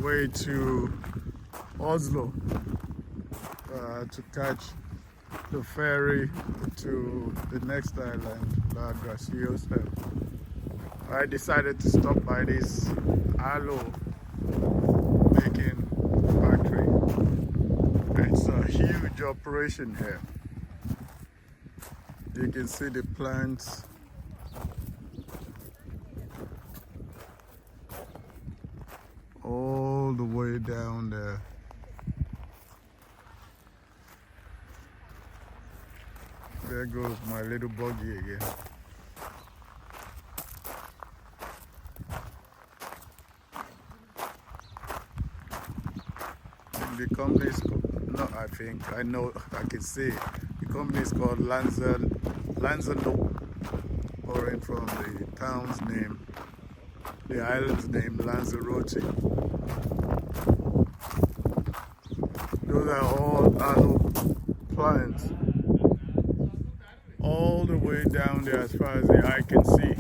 way to Oslo to catch the ferry to the next island, LanzaAloe. I decided to stop by this aloe making factory. It's a huge operation here. You can see the plants. All the way down there. There goes my little buggy again. The company is called, no, I know, I can see it. The company is called LanzaAloe, borrowing from the town's name, the island's name, LanzaAloe. Those are all aloe plants, all the way down there as far as the eye can see.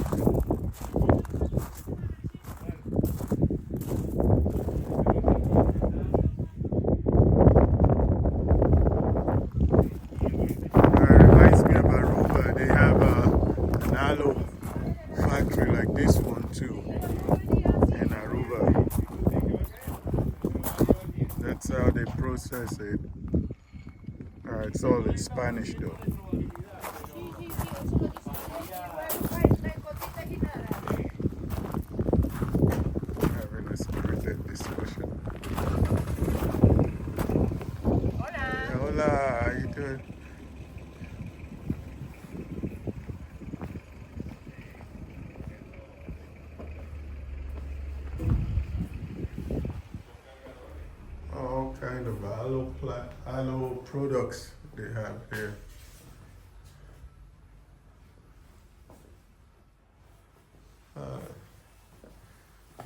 Factory like this one too in Aruba. That's how they process it. It's all in Spanish though. Having a spirited discussion. Hola. Hey, hola, how you doing? All kind of aloe products they have here.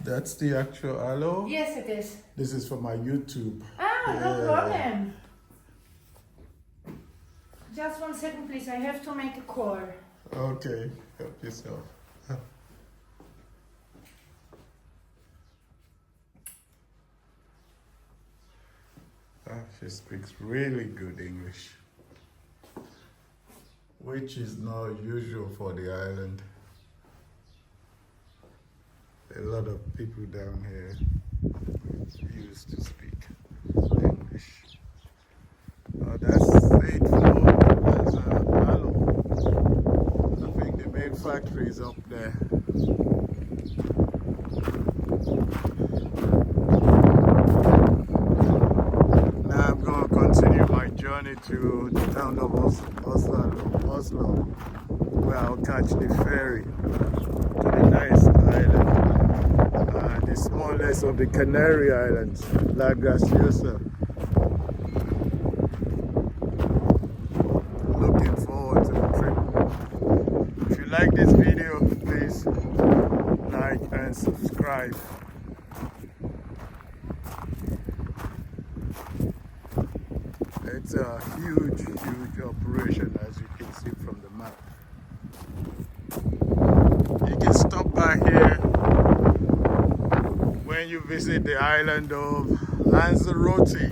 That's the actual aloe? Yes, it is. This is for my YouTube. No problem. Just 1 second, please. I have to make a call. Okay, help yourself. She speaks really good English, which is not usual for the island. A lot of people down here used to speak English. That's it for LanzaAloe. I think the main factory is up there. Journey to the town of Oslo, where I'll catch the ferry to the nice island, the smallest of the Canary Islands, LanzaAloe. Looking forward to the trip. If you like this video, please like and subscribe. It's a huge operation, as you can see from the map. You can stop by here when you visit the island of LanzaAloe.